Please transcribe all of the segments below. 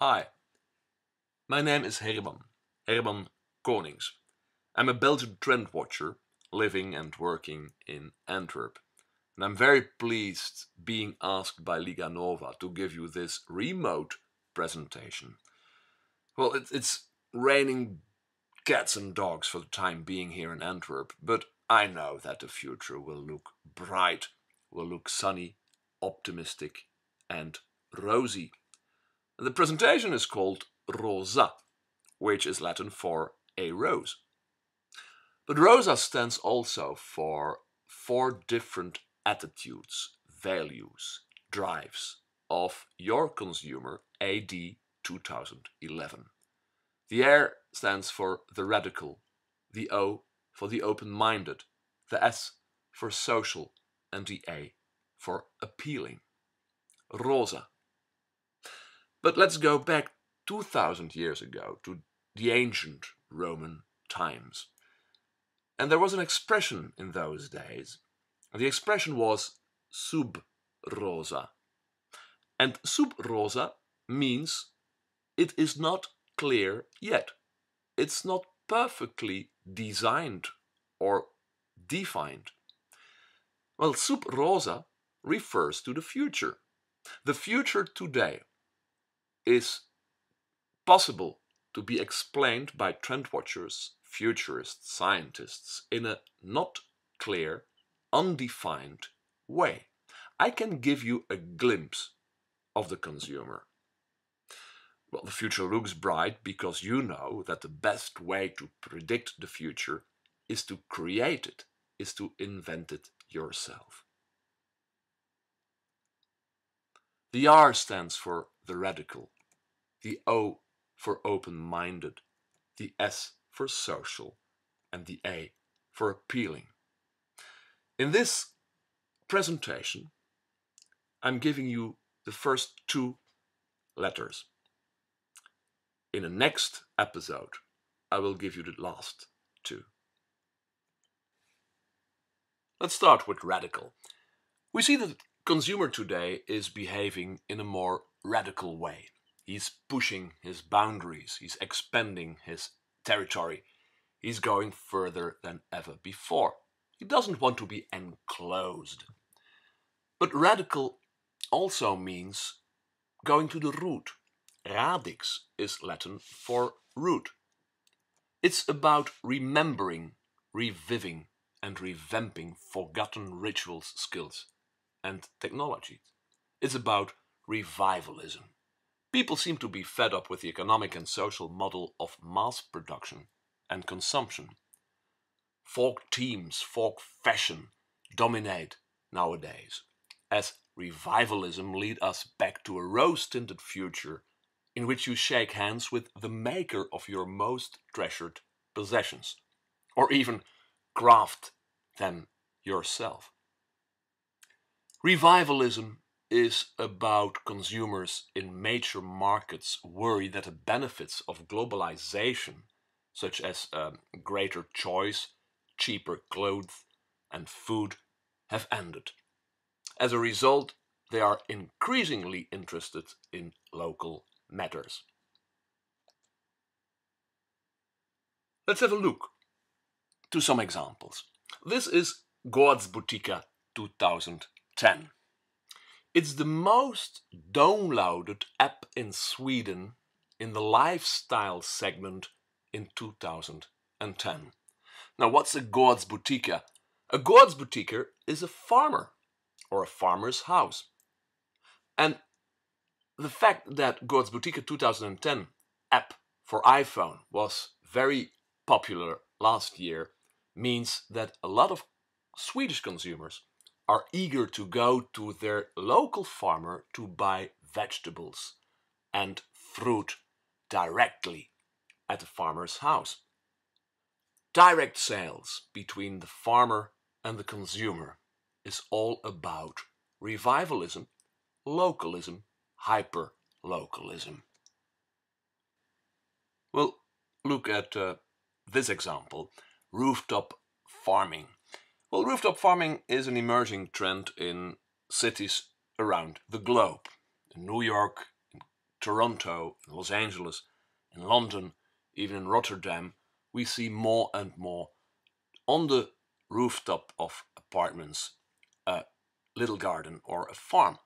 Hi, my name is Herman Konings. I'm a Belgian trend watcher living and working in Antwerp. And I'm very pleased being asked by Liganova to give you this remote presentation. Well, it's raining cats and dogs for the time being here in Antwerp, but I know that the future will look bright, will look sunny, optimistic, and rosy. The presentation is called Rosa, which is Latin for a rose. But Rosa stands also for four different attitudes, values, drives of your consumer AD 2011. The R stands for the radical, the O for the open-minded, the S for social, and the A for appealing. Rosa. But let's go back 2000 years ago to the ancient Roman times. And there was an expression in those days. The expression was sub rosa. And sub rosa means it is not clear yet. It's not perfectly designed or defined. Well, sub rosa refers to the future. The future today is possible to be explained by trend watchers, futurists, scientists in a not clear, undefined way. I can give you a glimpse of the consumer. Well, the future looks bright because you know that the best way to predict the future is to create it, is to invent it yourself. The R stands for the radical, the O for open-minded, the S for social, and the A for appealing. In this presentation, I'm giving you the first two letters. In the next episode, I will give you the last two. Let's start with radical. We see that the consumer today is behaving in a more radical way. He's pushing his boundaries, he's expanding his territory, he's going further than ever before. He doesn't want to be enclosed. But radical also means going to the root. Radix is Latin for root. It's about remembering, reviving, and revamping forgotten rituals, skills, and technologies. It's about revivalism. People seem to be fed up with the economic and social model of mass production and consumption. Folk themes, folk fashion dominate nowadays, as revivalism lead us back to a rose-tinted future in which you shake hands with the maker of your most treasured possessions, or even craft them yourself. Revivalism is about consumers in major markets worry that the benefits of globalization, such as greater choice, cheaper clothes, and food, have ended. As a result, they are increasingly interested in local matters. Let's have a look to some examples. This is Gårdsbutiker 2010. It's the most downloaded app in Sweden in the lifestyle segment in 2010. Now, what's a Gårdsbutiker? A Gårdsbutiker is a farmer or a farmer's house. And the fact that Gårdsbutiker 2010 app for iPhone was very popular last year means that a lot of Swedish consumers are eager to go to their local farmer to buy vegetables and fruit directly at the farmer's house. Direct sales between the farmer and the consumer is all about revivalism, localism, hyper-localism. We'll look at this example, rooftop farming. Well, rooftop farming is an emerging trend in cities around the globe. In New York, in Toronto, in Los Angeles, in London, even in Rotterdam, we see more and more on the rooftop of apartments a little garden or a farm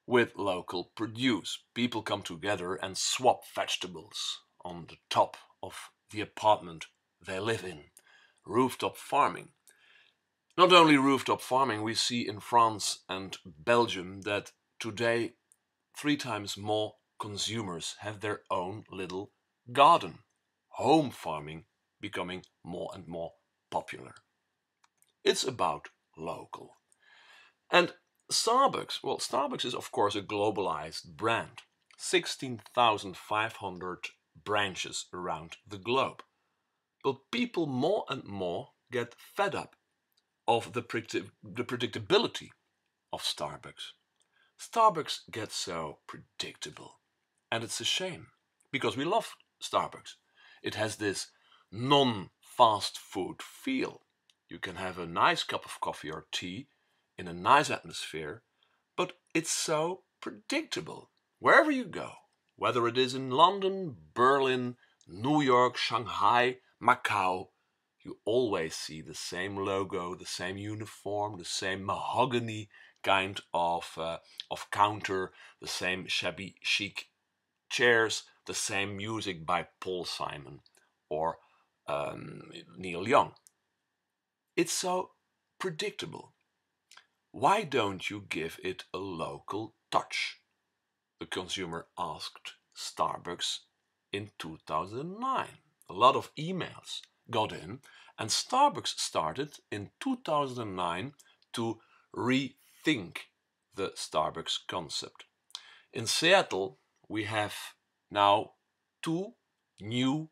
with local produce. People come together and swap vegetables on the top of the apartment they live in. Rooftop farming. Not only rooftop farming, we see in France and Belgium that today 3 times more consumers have their own little garden. Home farming becoming more and more popular. It's about local. And Starbucks, well, Starbucks is of course a globalized brand. 16,500 branches around the globe. But people more and more get fed up of the predictability of Starbucks. Starbucks gets so predictable. And it's a shame, because we love Starbucks. It has this non-fast food feel. You can have a nice cup of coffee or tea in a nice atmosphere, but it's so predictable. Wherever you go, whether it is in London, Berlin, New York, Shanghai, Macau, you always see the same logo, the same uniform, the same mahogany kind of counter, the same shabby chic chairs, the same music by Paul Simon or Neil Young. It's so predictable. Why don't you give it a local touch? The consumer asked Starbucks in 2009. A lot of emails got in, and Starbucks started in 2009 to rethink the Starbucks concept. In Seattle, we have now 2 new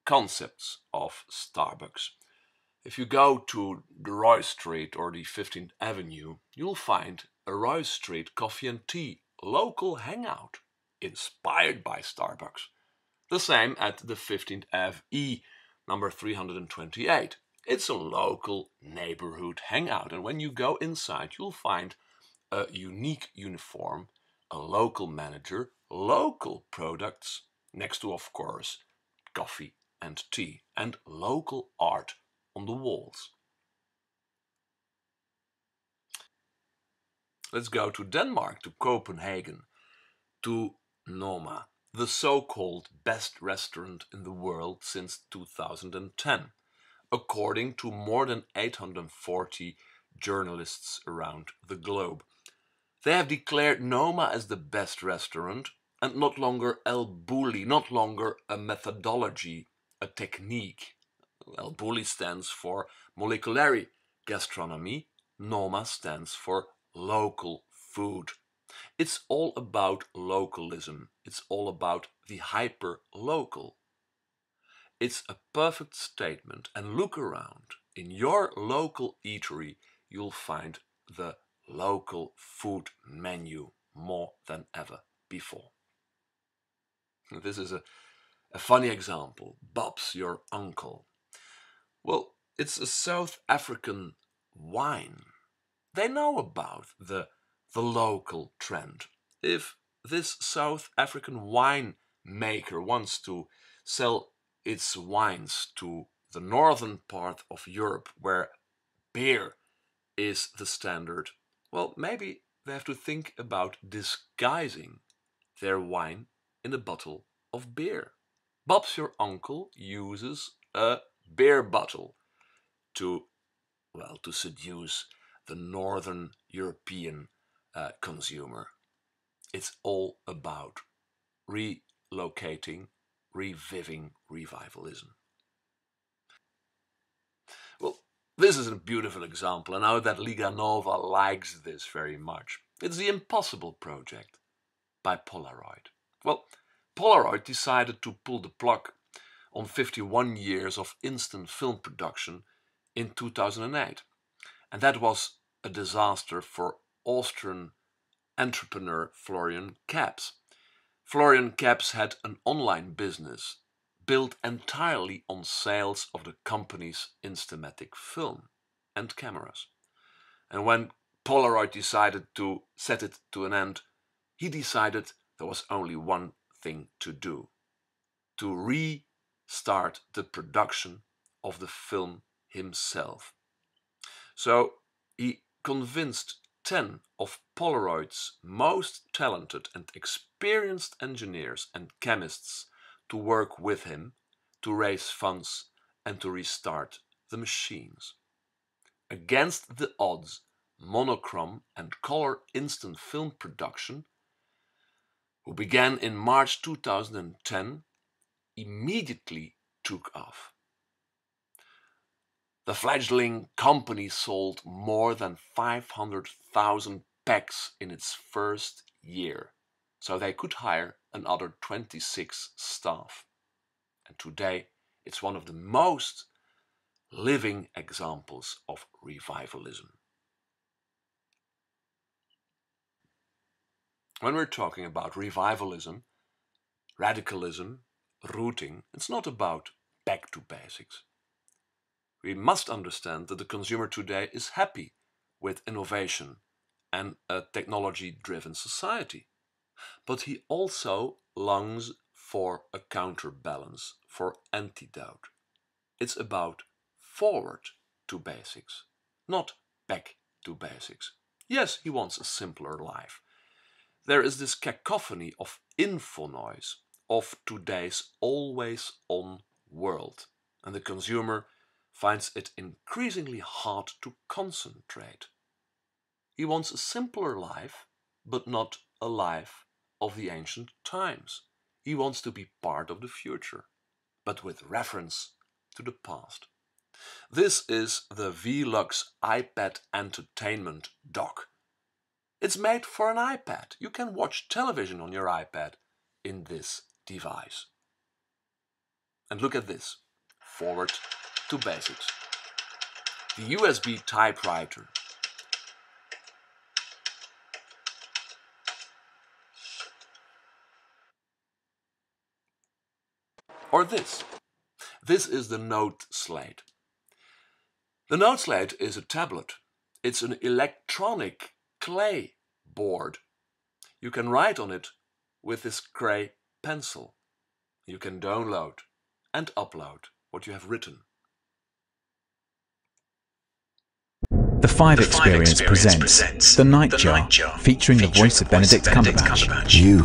concepts of Starbucks. If you go to the Roy Street or the 15th Avenue, you'll find a Roy Street coffee and tea local hangout inspired by Starbucks. The same at the 15th Ave E, number 328. It's a local neighborhood hangout, and when you go inside, you'll find a unique uniform, a local manager, local products, next to, of course, coffee and tea, and local art on the walls. Let's go to Denmark, to Copenhagen, to Noma, the so-called best restaurant in the world since 2010, according to more than 840 journalists around the globe. They have declared Noma as the best restaurant and not longer El Bulli, not longer a methodology, a technique. El Bulli stands for molecular gastronomy. Noma stands for local food. It's all about localism. It's all about the hyper-local. It's a perfect statement, and look around. In your local eatery, you'll find the local food menu more than ever before. This is a funny example. Bob's your uncle. Well, it's a South African wine. They know about the local trend. If this South African wine maker wants to sell its wines to the northern part of Europe, where beer is the standard, well, maybe they have to think about disguising their wine in a bottle of beer. Bob's your uncle uses a beer bottle to, well, to seduce the northern European consumer. It's all about relocating, reviving revivalism. Well, this is a beautiful example, and I know that Liganova likes this very much. It's the Impossible Project by Polaroid. Well, Polaroid decided to pull the plug on 51 years of instant film production in 2008. And that was a disaster for Austrian entrepreneur Florian Kaps. Florian Kaps had an online business built entirely on sales of the company's Instamatic film and cameras. And when Polaroid decided to set it to an end, he decided there was only one thing to do: to restart the production of the film himself. So he convinced 10 of Polaroid's most talented and experienced engineers and chemists to work with him to raise funds and to restart the machines. Against the odds, monochrome and color instant film production, who began in March 2010, immediately took off. The fledgling company sold more than 500,000 packs in its first year, so they could hire another 26 staff. And today it's one of the most living examples of revivalism. When we're talking about revivalism, radicalism, rooting, it's not about back to basics. We must understand that the consumer today is happy with innovation and a technology-driven society. But he also longs for a counterbalance, for antidote. It's about forward to basics, not back to basics. Yes, he wants a simpler life. There is this cacophony of info noise of today's always-on world, and the consumer finds it increasingly hard to concentrate. He wants a simpler life, but not a life of the ancient times. He wants to be part of the future, but with reference to the past. This is the Velux iPad Entertainment Dock. It's made for an iPad. You can watch television on your iPad in this device. And look at this. Forward to basics. The USB typewriter. Or this. This is the Note Slate. The Note Slate is a tablet. It's an electronic clay board. You can write on it with this gray pencil. You can download and upload what you have written. The Five Experience presents The Nightjar, featuring the voice of Benedict Cumberbatch. You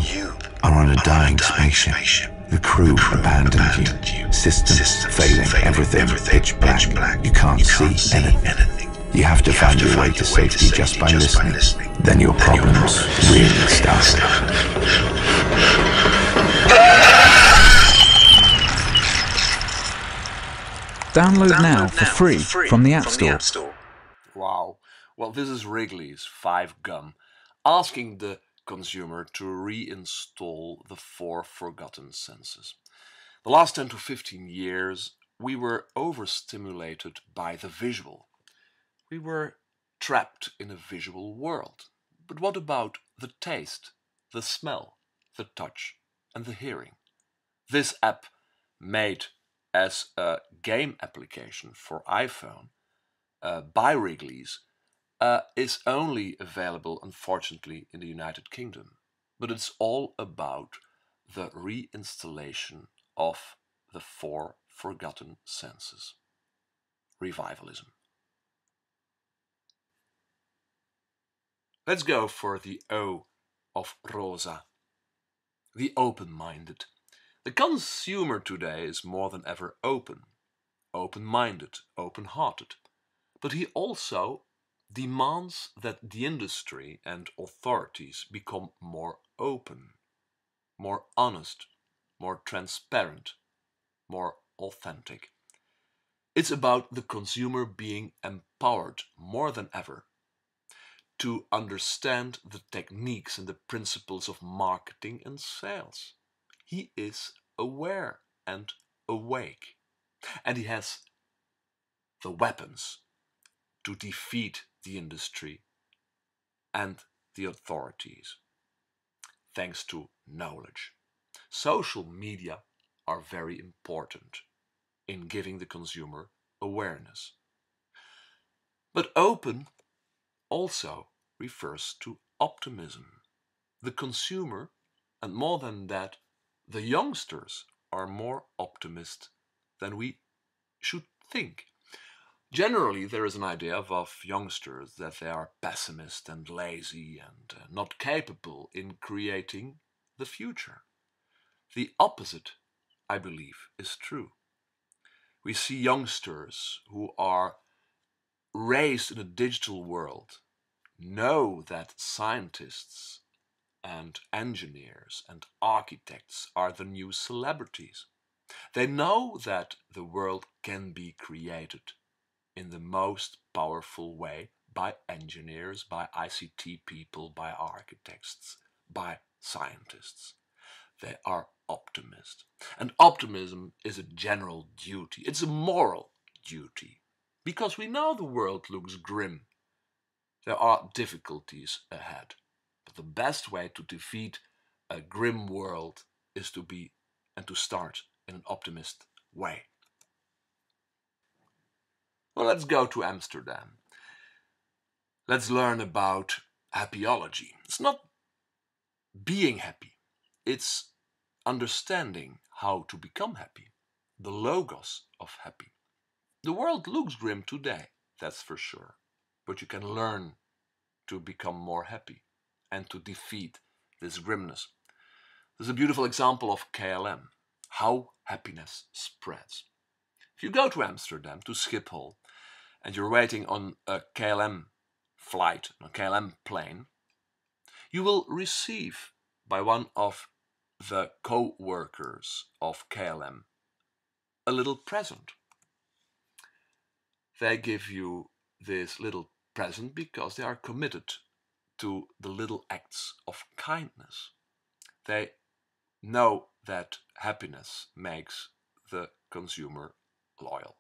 are on a dying spaceship. The crew abandoned you. Systems failing, everything pitch black. You can't see anything. You have to find your way to safety just by listening. Then your problems really start. Download now for free from the App Store. Wow. Well, this is Wrigley's 5-gum, asking the consumer to reinstall the 4 forgotten senses. The last 10 to 15 years, we were overstimulated by the visual. We were trapped in a visual world. But what about the taste, the smell, the touch, and the hearing? This app, made as a game application for iPhone by Wrigley's, is only available, unfortunately, in the United Kingdom. But it's all about the reinstallation of the 4 forgotten senses. Revivalism. Let's go for the O of Rosa. The open-minded. The consumer today is more than ever open-minded, open-hearted. But he also demands that the industry and authorities become more open, more honest, more transparent, more authentic. It's about the consumer being empowered more than ever to understand the techniques and the principles of marketing and sales. He is aware and awake, and he has the weapons to defeat the industry and the authorities, thanks to knowledge. Social media are very important in giving the consumer awareness. But open also refers to optimism. The consumer And more than that, the youngsters are more optimist than we should think. Generally, there is an idea of youngsters that they are pessimist and lazy and not capable in creating the future. The opposite, I believe, is true. We see youngsters who are raised in a digital world know that scientists and engineers and architects are the new celebrities. They know that the world can be created in the most powerful way by engineers, by ICT people, by architects, by scientists. They are optimists. And optimism is a general duty. It's a moral duty. Because we know the world looks grim. There are difficulties ahead. But the best way to defeat a grim world is to be and to start in an optimist way. Well, let's go to Amsterdam. Let's learn about happyology. It's not being happy. It's understanding how to become happy. The logos of happy. The world looks grim today, that's for sure. But you can learn to become more happy and to defeat this grimness. There's a beautiful example of KLM, how happiness spreads. If you go to Amsterdam, to Schiphol, and you're waiting on a KLM flight, a KLM plane, you will receive by one of the co-workers of KLM a little present. They give you this little present because they are committed to the little acts of kindness. They know that happiness makes the consumer loyal.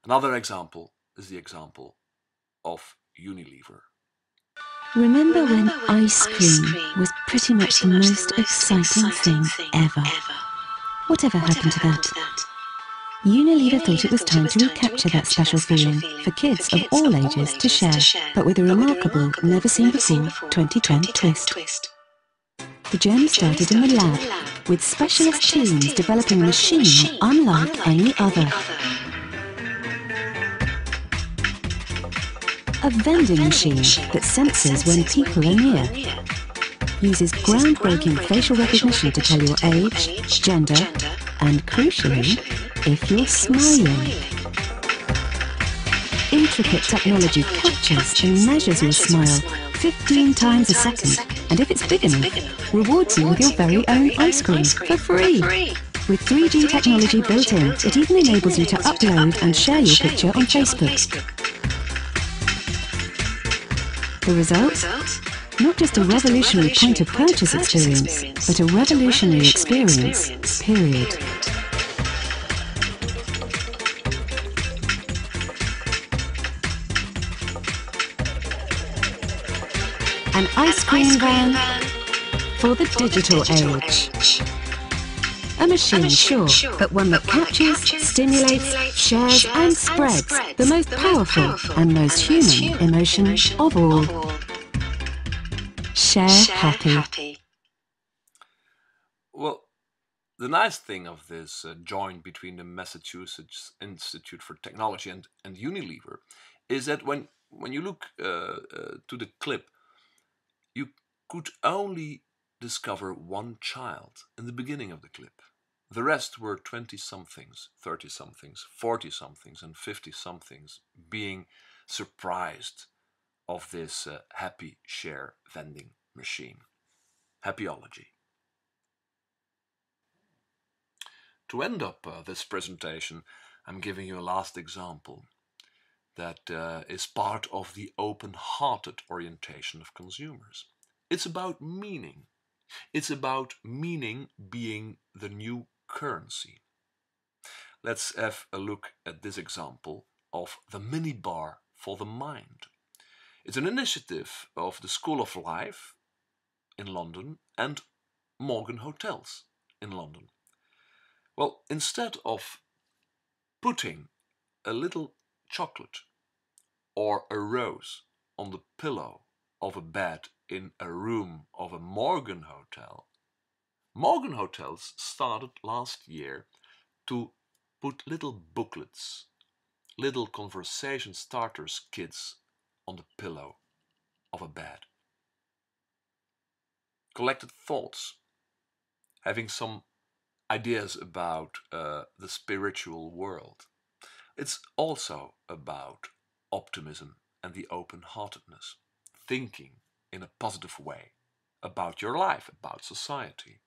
Another example is the example of Unilever. Remember when ice cream was pretty much the most exciting thing ever? Whatever happened to that? Unilever thought it was time to recapture that special feeling for kids of all ages to share, but with a remarkable, never-seen-before 2010 twist. The journey started in the lab, with specialist teams developing a machine unlike any other. A vending machine that senses when people are near. Uses groundbreaking facial recognition to tell your age, gender, and crucially, if you're smiling. Intricate technology captures and measures your smile 15 times a second, and if it's big enough, rewards you with your very own ice cream for free. With 3G technology built in, it even enables you to upload and share your picture on Facebook. The result? Not just a revolutionary point-of-purchase experience, but a revolutionary experience, period. An ice cream van for the digital age. A machine, sure, but one that captures, stimulates, shares and spreads the most powerful and most human emotion of all. Share happy. Well, the nice thing of this joint between the Massachusetts Institute for Technology and Unilever is that when you look to the clip, you could only discover one child in the beginning of the clip. The rest were 20-somethings, 30-somethings, 40-somethings, and 50-somethings being surprised of this happy share vending machine. Happyology. To end up this presentation, I'm giving you a last example that is part of the open-hearted orientation of consumers. It's about meaning. It's about meaning being the new currency. Let's have a look at this example of the minibar for the mind. It's an initiative of the School of Life in London and Morgan Hotels in London. Well, instead of putting a little chocolate or a rose on the pillow of a bed in a room of a Morgan hotel. Morgan hotels started last year to put little booklets, little conversation starters kits on the pillow of a bed. Collected thoughts, having some ideas about the spiritual world. It's also about optimism and the open-heartedness, thinking in a positive way about your life, about society.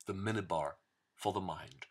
The minibar for the mind.